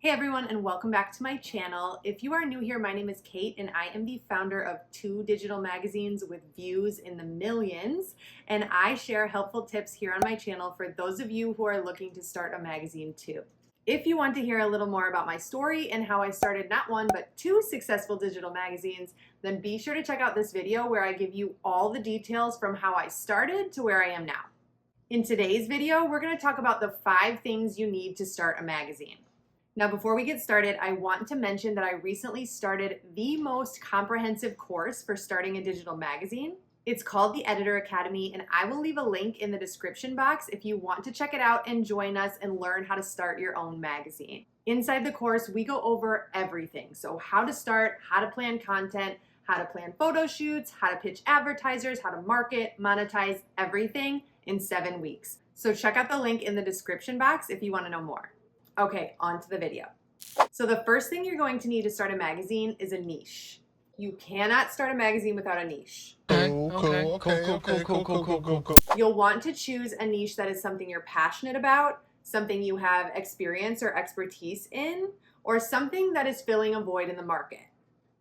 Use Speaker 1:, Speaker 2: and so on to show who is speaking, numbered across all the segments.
Speaker 1: Hey everyone, and welcome back to my channel. If you are new here, my name is Kate and I am the founder of 2 digital magazines with views in the millions, and I share helpful tips here on my channel for those of you who are looking to start a magazine too. If you want to hear a little more about my story and how I started not 1 but 2 successful digital magazines, then be sure to check out this video where I give you all the details from how I started to where I am now. In today's video, we're going to talk about the 5 things you need to start a magazine. Now, before we get started, I want to mention that I recently started the most comprehensive course for starting a digital magazine. It's called the Editor Academy, and I will leave a link in the description box if you want to check it out and join us and learn how to start your own magazine. Inside the course, we go over everything. So how to start, how to plan content, how to plan photo shoots, how to pitch advertisers, how to market, monetize, everything in 7 weeks. So check out the link in the description box if you want to know more. Okay, on to the video. So the first thing you're going to need to start a magazine is a niche. You cannot start a magazine without a niche.
Speaker 2: Cool.
Speaker 1: You'll want to choose a niche that is something you're passionate about, something you have experience or expertise in, or something that is filling a void in the market.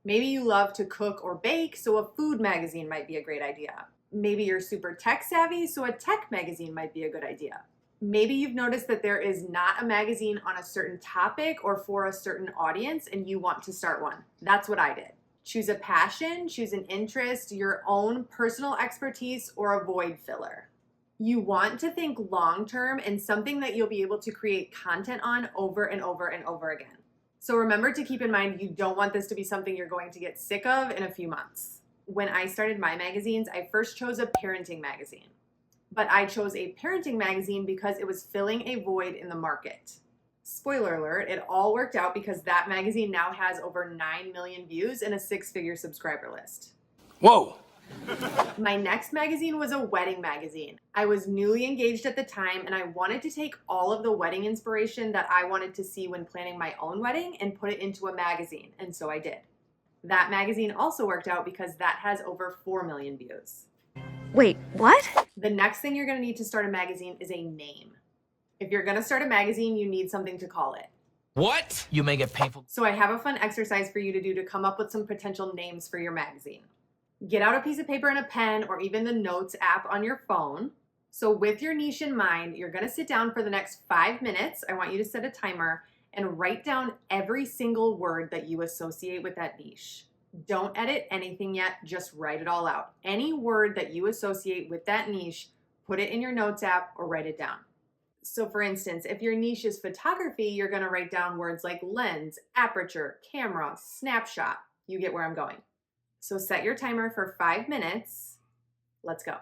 Speaker 1: Maybe you love to cook or bake, so a food magazine might be a great idea. Maybe you're super tech savvy, so a tech magazine might be a good idea. Maybe you've noticed that there is not a magazine on a certain topic or for a certain audience and you want to start one. That's what I did. Choose a passion, choose an interest, your own personal expertise, or a void filler. You want to think long-term and something that you'll be able to create content on over and over and over again. So remember to keep in mind you don't want this to be something you're going to get sick of in a few months. When I started my magazines, I first chose a parenting magazine. But I chose a parenting magazine because it was filling a void in the market. Spoiler alert, it all worked out because that magazine now has over 9 million views and a 6-figure subscriber list.
Speaker 2: Whoa!
Speaker 1: My next magazine was a wedding magazine. I was newly engaged at the time and I wanted to take all of the wedding inspiration that I wanted to see when planning my own wedding and put it into a magazine, and so I did. That magazine also worked out because that has over 4 million views.
Speaker 3: Wait, what?
Speaker 1: The next thing you're going to need to start a magazine is a name. If you're going to start a magazine, you need something to call it.
Speaker 2: What? You make it painful.
Speaker 1: So I have a fun exercise for you to do to come up with some potential names for your magazine. Get out a piece of paper and a pen or even the Notes app on your phone. So with your niche in mind, you're going to sit down for the next 5 minutes. I want you to set a timer and write down every single word that you associate with that niche. Don't edit anything yet, just write it all out. Any word that you associate with that niche, put it in your Notes app or write it down. So for instance, if your niche is photography, you're going to write down words like lens, aperture, camera, snapshot. You get where I'm going. So set your timer for 5 minutes. Let's go.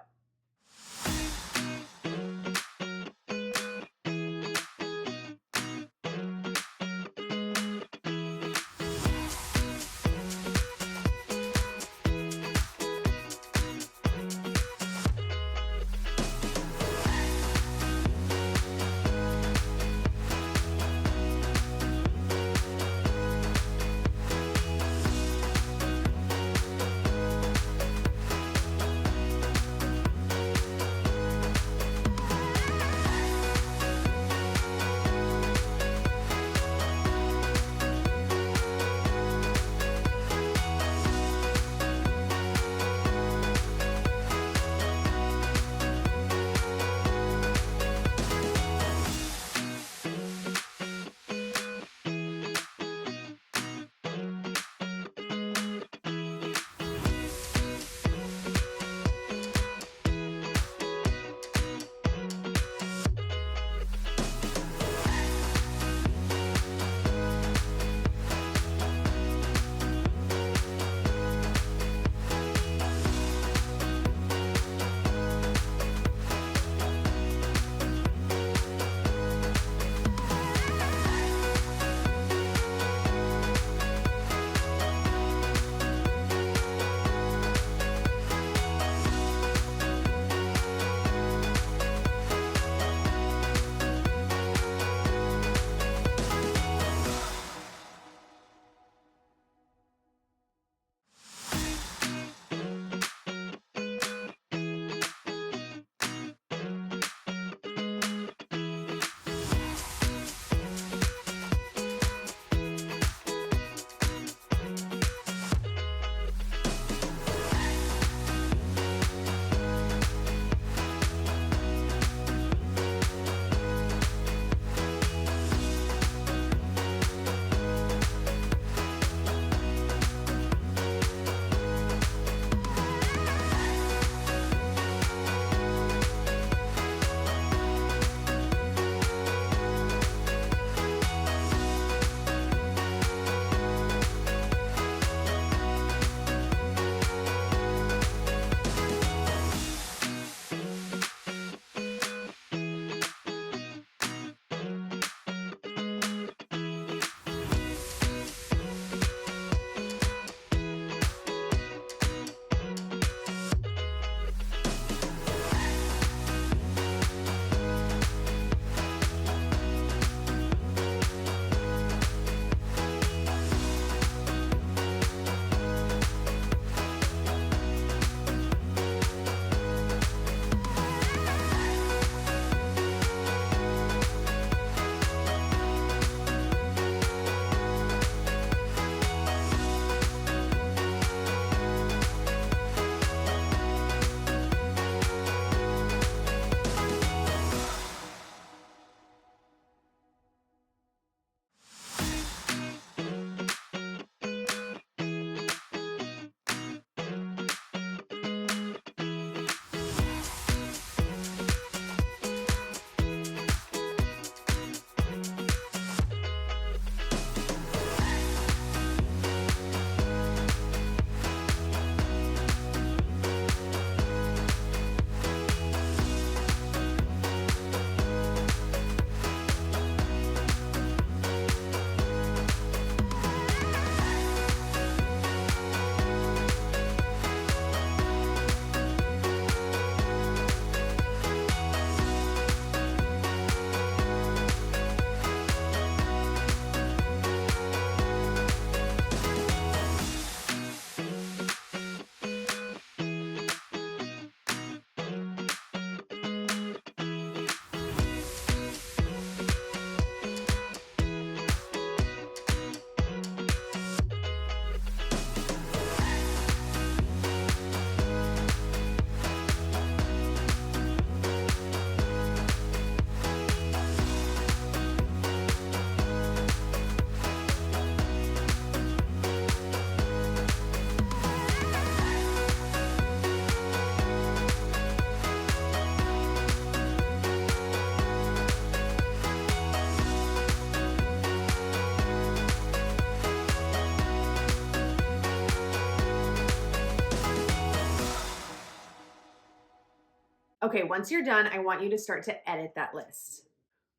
Speaker 1: Okay, once you're done, I want you to start to edit that list.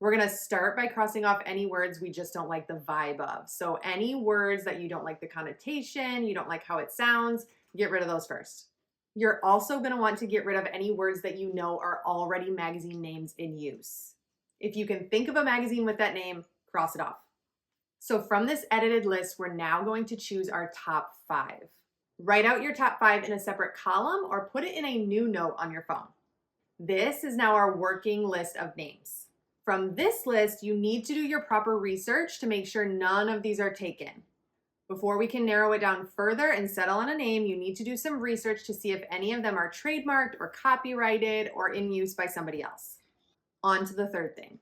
Speaker 1: We're gonna start by crossing off any words we just don't like the vibe of. So any words that you don't like the connotation, you don't like how it sounds, get rid of those first. You're also gonna want to get rid of any words that you know are already magazine names in use. If you can think of a magazine with that name, cross it off. So from this edited list, we're now going to choose our top 5. Write out your top 5 in a separate column or put it in a new note on your phone. This is now our working list of names. From this list, you need to do your proper research to make sure none of these are taken. Before we can narrow it down further and settle on a name, you need to do some research to see if any of them are trademarked or copyrighted or in use by somebody else. On to the third thing.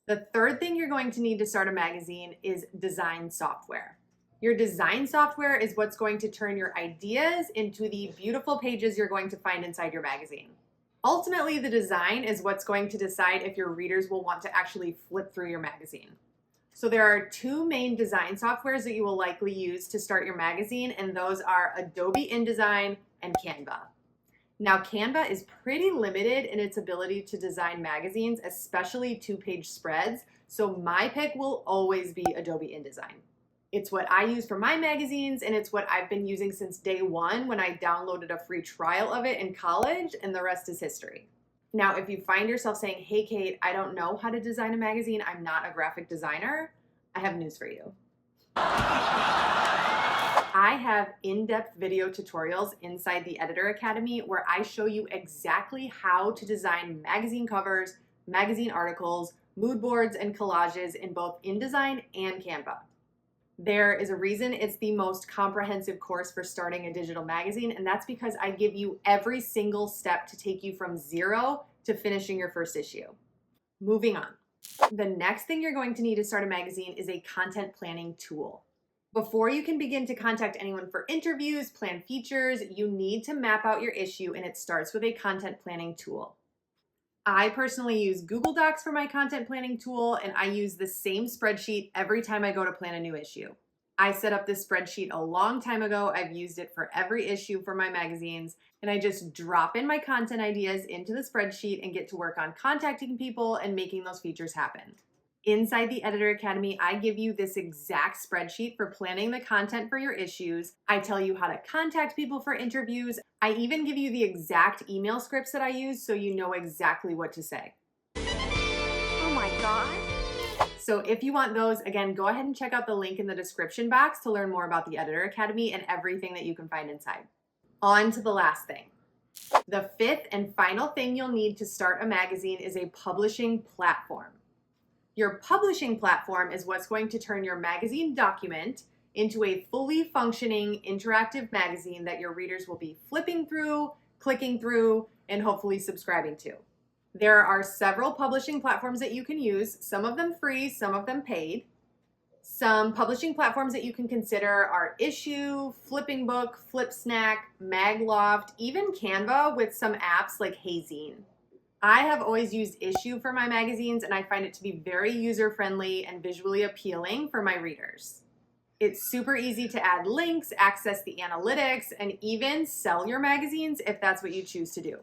Speaker 1: The third thing you're going to need to start a magazine is design software. Your design software is what's going to turn your ideas into the beautiful pages you're going to find inside your magazine. Ultimately, the design is what's going to decide if your readers will want to actually flip through your magazine. So there are 2 main design softwares that you will likely use to start your magazine, and those are Adobe InDesign and Canva. Now, Canva is pretty limited in its ability to design magazines, especially 2-page spreads, so my pick will always be Adobe InDesign. It's what I use for my magazines, and it's what I've been using since day 1 when I downloaded a free trial of it in college, and the rest is history. Now, if you find yourself saying, hey, Kate, I don't know how to design a magazine, I'm not a graphic designer, I have news for you. I have in-depth video tutorials inside the Editor Academy where I show you exactly how to design magazine covers, magazine articles, mood boards, and collages in both InDesign and Canva. There is a reason it's the most comprehensive course for starting a digital magazine, and that's because I give you every single step to take you from 0 to finishing your first issue. Moving on. The next thing you're going to need to start a magazine is a content planning tool. Before you can begin to contact anyone for interviews, plan features, you need to map out your issue, and it starts with a content planning tool. I personally use Google Docs for my content planning tool, and I use the same spreadsheet every time I go to plan a new issue. I set up this spreadsheet a long time ago. I've used it for every issue for my magazines, and I just drop in my content ideas into the spreadsheet and get to work on contacting people and making those features happen. Inside the Editor Academy, I give you this exact spreadsheet for planning the content for your issues. I tell you how to contact people for interviews. I even give you the exact email scripts that I use so you know exactly what to say.
Speaker 3: Oh my God.
Speaker 1: So if you want those, again, go ahead and check out the link in the description box to learn more about the Editor Academy and everything that you can find inside. On to the last thing. The 5th and final thing you'll need to start a magazine is a publishing platform. Your publishing platform is what's going to turn your magazine document into a fully functioning interactive magazine that your readers will be flipping through, clicking through, and hopefully subscribing to. There are several publishing platforms that you can use, some of them free, some of them paid. Some publishing platforms that you can consider are Issuu, Flipping Book, Flipsnack, Magloft, even Canva with some apps like Hazine. I have always used Issuu for my magazines, and I find it to be very user-friendly and visually appealing for my readers. It's super easy to add links, access the analytics, and even sell your magazines if that's what you choose to do.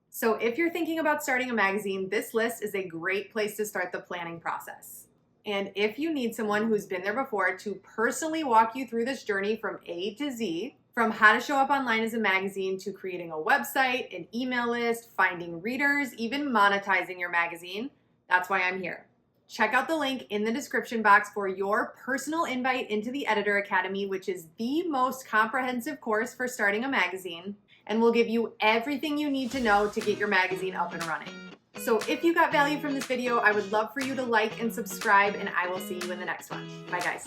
Speaker 1: So if you're thinking about starting a magazine, this list is a great place to start the planning process. And if you need someone who's been there before to personally walk you through this journey from A to Z, from how to show up online as a magazine to creating a website, an email list, finding readers, even monetizing your magazine, that's why I'm here. Check out the link in the description box for your personal invite into the Editor Academy, which is the most comprehensive course for starting a magazine, and will give you everything you need to know to get your magazine up and running. So if you got value from this video, I would love for you to like and subscribe, and I will see you in the next one. Bye, guys.